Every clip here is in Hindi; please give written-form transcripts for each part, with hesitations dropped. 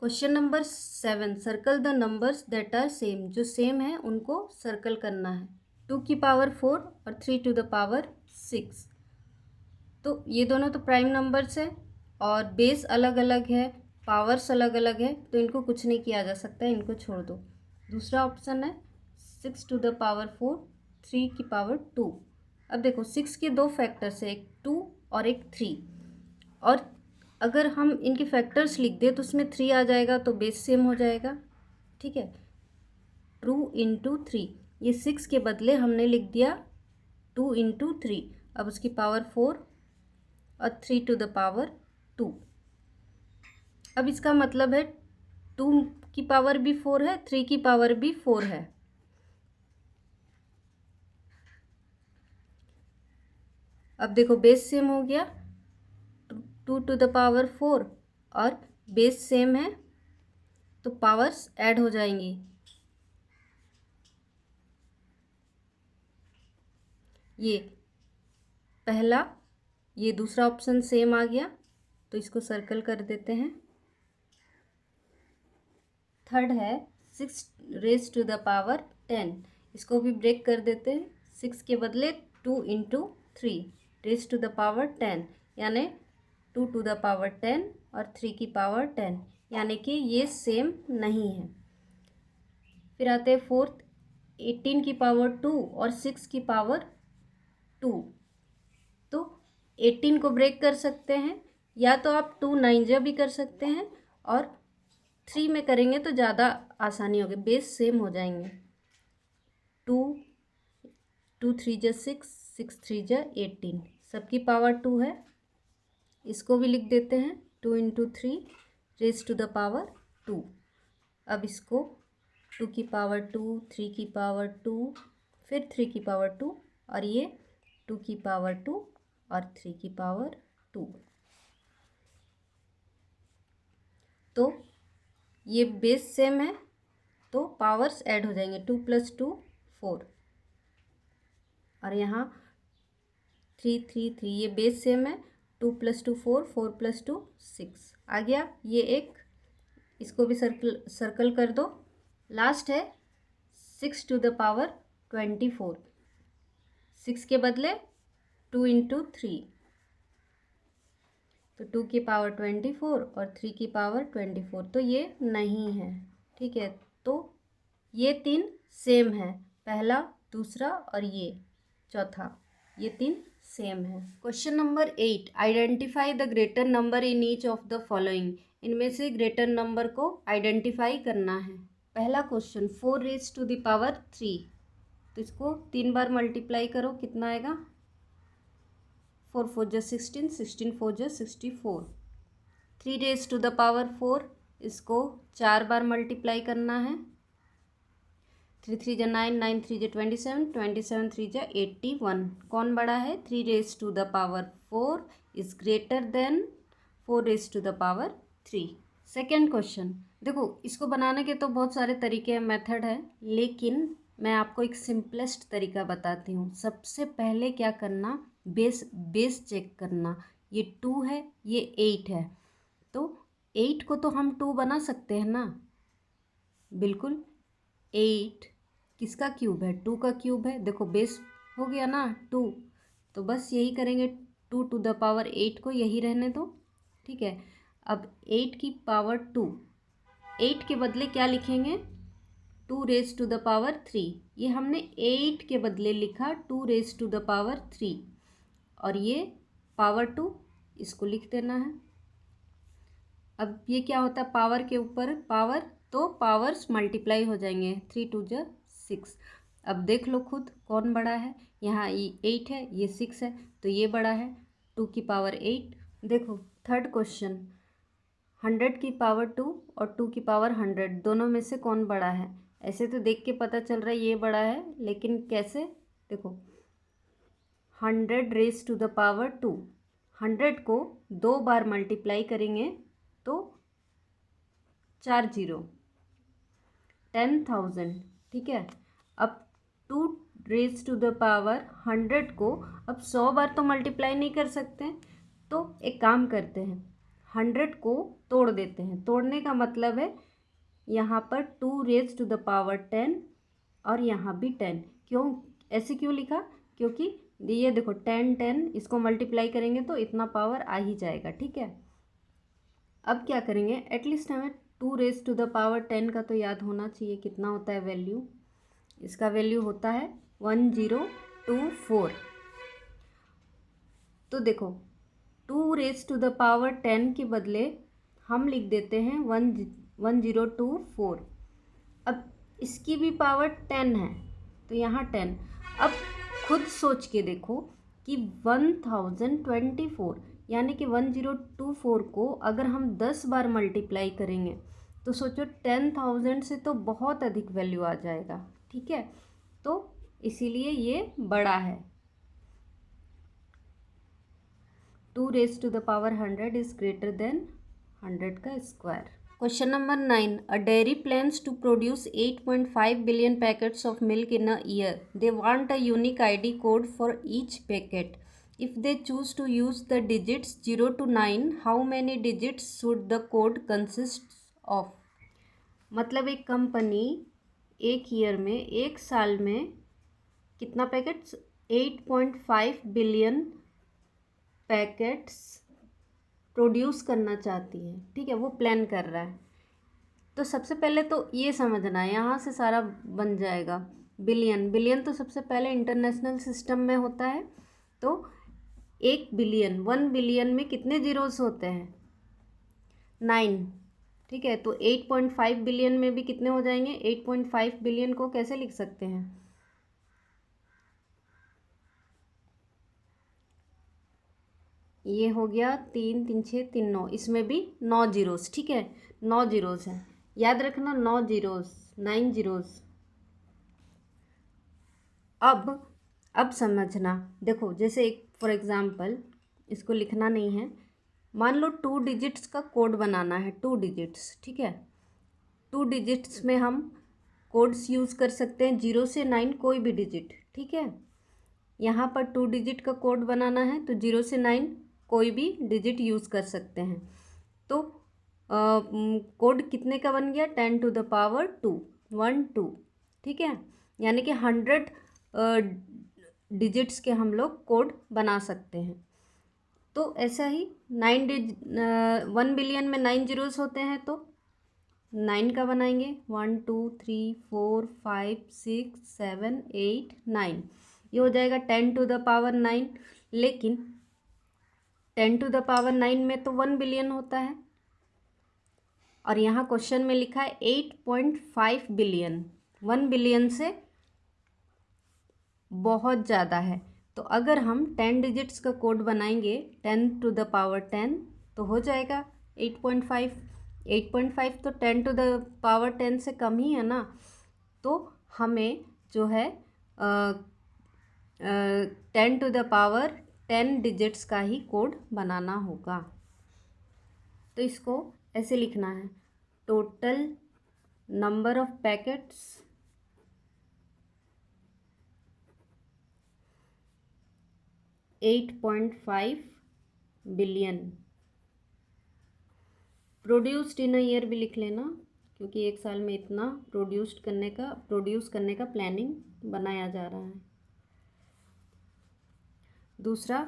Question number 7, circle the numbers that are same. जो सेम है उनको सर्कल करना है। 2 की पावर 4 और 3 टू द पावर 6। तो ये दोनों तो प्राइम नंबर्स है और बेस अलग अलग है, पावर्स अलग अलग है, तो इनको कुछ नहीं किया जा सकता है, इनको छोड़ दो। दूसरा ऑप्शन है 6 टू द पावर 4, 3 की पावर 2। अब देखो 6 के दो फैक्टर्स है, एक 2 और एक 3। और अगर हम इनके फैक्टर्स लिख दें तो उसमें 3 आ जाएगा तो बेस सेम हो जाएगा। ठीक है, 2 इंटू 3, ये 6 के बदले हमने लिख दिया 2 इंटू 3। अब उसकी पावर 4 और 3 टू द पावर 2। अब इसका मतलब है 2 की पावर भी 4 है, 3 की पावर भी 4 है। अब देखो बेस सेम हो गया, 2 टू द पावर 4 और बेस सेम है तो पावर्स ऐड हो जाएंगी। ये पहला, ये दूसरा ऑप्शन सेम आ गया तो इसको सर्कल कर देते हैं। थर्ड है 6 रेज टू द पावर 10, इसको भी ब्रेक कर देते हैं। 6 के बदले 2 into 3 raise to the power 10, यानी 2 टू द पावर 10 और 3 की पावर 10, यानी कि ये सेम नहीं है। फिर आते हैं फोर्थ, 18 की पावर 2 और 6 की पावर 2। तो 18 को ब्रेक कर सकते हैं, या तो आप 2 9 जा भी कर सकते हैं, और 3 में करेंगे तो ज़्यादा आसानी होगी, बेस सेम हो जाएंगे। 2 3 जा 6, 6 3 जा 18, सबकी पावर 2 है। इसको भी लिख देते हैं 2 into 3 raise to the power 2। अब इसको 2 की पावर 2, 3 की पावर 2, फिर 3 की पावर 2, और ये 2 की पावर 2 और 3 की पावर 2। तो ये बेस सेम है तो पावर्स ऐड हो जाएंगे, 2 + 2 4, और यहाँ 3 3 3, ये बेस सेम है, 2 + 2 4, 4 + 2 6 आ गया। ये एक, इसको भी सर्कल कर दो। लास्ट है 6 टू द पावर 24, 6 के बदले 2 इंटू 3, तो 2 की पावर 24 और 3 की पावर 24, तो ये नहीं है। ठीक है, तो ये 3 सेम है, पहला, दूसरा और ये चौथा, ये 3 सेम है। Question number 8, identify the greater number in each of the following. इनमें से ग्रेटर नंबर को आइडेंटिफाई करना है। पहला question 4 raise to the power 3, तो इसको 3 बार मल्टीप्लाई करो, कितना आएगा? 4 4 जा 16, 16 4 जा 64। 3 रेज टू द पावर 4, इसको 4 बार मल्टीप्लाई करना है। 3 3 जा 9, 9 3 जा 27, 27 3 जा 81। कौन बड़ा है? 3 raise to the power 4 is greater than 4 raise to the power 3। Second question, देखो इसको बनाने के तो बहुत सारे तरीके हैं, मेथड है, लेकिन मैं आपको एक सिंपलेस्ट तरीका बताती हूँ। सबसे पहले क्या करना, बेस चेक करना। ये 2 है, ये 8 है, तो 8 को तो हम 2 बना सकते हैं ना, बिल्कुल। 8 किसका क्यूब है? 2 का क्यूब है। देखो बेस हो गया ना 2, तो बस यही करेंगे, 2 टू द पावर 8 को यही रहने दो। ठीक है, अब 8 की पावर 2, 8 के बदले क्या लिखेंगे? 2 रेज टू द पावर 3। ये हमने 8 के बदले लिखा 2 रेज टू द पावर 3, और ये पावर 2 इसको लिख देना है। अब ये क्या होता है, पावर के ऊपर पावर, तो पावर्स मल्टीप्लाई हो जाएंगे, 3 2 जा 6। अब देख लो खुद कौन बड़ा है, यहाँ ये 8 है, ये 6 है, तो ये बड़ा है, 2 की पावर 8। देखो थर्ड क्वेश्चन, 100 की पावर 2 और 2 की पावर 100, दोनों में से कौन बड़ा है? ऐसे तो देख के पता चल रहा है ये बड़ा है, लेकिन कैसे? देखो 100 रेज टू द पावर 2, 100 को 2 बार मल्टीप्लाई करेंगे तो 4 0, 10,000। ठीक है, अब 2 रेज टू द पावर 100 को अब 100 बार तो मल्टीप्लाई नहीं कर सकते, तो एक काम करते हैं, 100 को तोड़ देते हैं। तोड़ने का मतलब है यहाँ पर 2⁻10 और यहाँ भी 10। क्यों ऐसे क्यों लिखा? क्योंकि ये देखो 10 इसको मल्टीप्लाई करेंगे तो इतना पावर आ ही जाएगा। ठीक है, अब क्या करेंगे, एटलीस्ट हमें 2⁻10 का तो याद होना चाहिए कितना होता है वैल्यू। इसका वैल्यू होता है 1024। तो देखो 2⁻10 के बदले हम लिख देते हैं 1024। अब इसकी भी पावर 10 है तो यहाँ 10। अब खुद सोच के देखो कि 1024 यानी कि 1024 को अगर हम 10 बार मल्टीप्लाई करेंगे तो सोचो 10,000 से तो बहुत अधिक वैल्यू आ जाएगा। ठीक है, तो इसीलिए ये बड़ा है। 2⁻100 इज ग्रेटर देन 100 का square. Question number 9. A dairy plans to produce 8.5 billion packets of milk in a year. They want a unique ID code for each packet. If they choose to use the digits 0 to 9, how many digits should the code consist of? मतलब एक कंपनी एक ईयर में, एक साल में कितना पैकेट्स, 8.5 बिलियन पैकेट्स प्रोड्यूस करना चाहती है। ठीक है, वो प्लान कर रहा है। तो सबसे पहले तो ये समझना है, यहाँ से सारा बन जाएगा। बिलियन, बिलियन तो सबसे पहले इंटरनेशनल सिस्टम में होता है। तो 1 बिलियन में कितने जीरोस होते हैं? 9। ठीक है, तो 8.5 बिलियन में भी कितने हो जाएंगे? 8.5 बिलियन को कैसे लिख सकते हैं? ये हो गया 3 3 6 3 9, इसमें भी 9 जीरोस। ठीक है, 9 जीरोस हैं, याद रखना 9 जीरोस, 9 जीरोस। अब समझना, देखो जैसे एक फॉर एग्जांपल इसको लिखना नहीं है, मान लो 2 डिजिट्स का कोड बनाना है, 2 डिजिट्स। ठीक है, 2 डिजिट्स में हम कोड्स यूज़ कर सकते हैं 0 से 9 कोई भी डिजिट। ठीक है, यहाँ पर 2 डिजिट का कोड बनाना है तो 0 से 9 कोई भी डिजिट यूज़ कर सकते हैं। तो कोड कितने का बन गया? 10⁻2 1 2। ठीक है, यानी कि 100 डिजिट्स के हम लोग कोड बना सकते हैं। तो ऐसा ही 1 बिलियन में 9 जीरोस होते हैं तो 9 का बनाएंगे, 1 2 3 4 5 6 7 8 9। ये हो जाएगा 10⁻9। लेकिन 10⁻9 में तो 1 बिलियन होता है और यहाँ क्वेश्चन में लिखा है 8.5 बिलियन। 1 बिलियन से बहुत ज़्यादा है। तो अगर हम 10 डिजिट्स का कोड बनाएंगे 10⁻10 तो हो जाएगा 8.5। 8.5 तो 10⁻10 से कम ही है ना। तो हमें जो है 10⁻10 डिजिट्स का ही कोड बनाना होगा। तो इसको ऐसे लिखना है, total number of packets $8.5 billion. Produced in a year भी लिख लेना, क्योंकि एक साल में इतना प्रोड्यूस करने का प्लानिंग बनाया जा रहा है। दूसरा,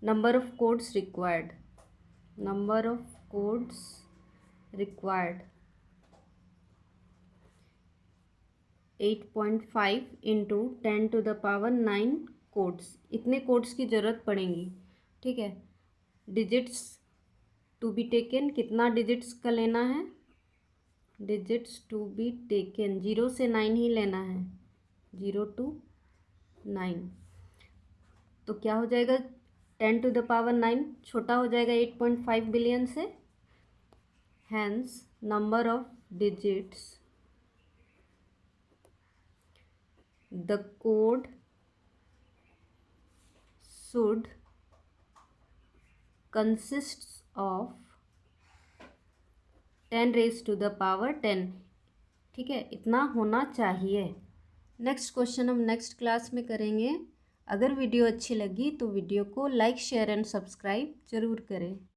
number of codes required. Number of codes required 8.5 into 10⁻9 codes. इतने कोड्स की ज़रूरत पड़ेंगी। ठीक है, डिजिट्स टू बी टेकन, कितना डिजिट्स का लेना है? डिजिट्स टू बी टेकन 0 से 9 ही लेना है, 0 to 9। तो क्या हो जाएगा? 10⁻9 छोटा हो जाएगा 8.5 बिलियन से। Hence number of digits the code should consists of 10⁻10। ठीक है, इतना होना चाहिए। नेक्स्ट क्वेश्चन हम नेक्स्ट क्लास में करेंगे। अगर वीडियो अच्छी लगी तो वीडियो को लाइक शेयर एंड सब्सक्राइब ज़रूर करें।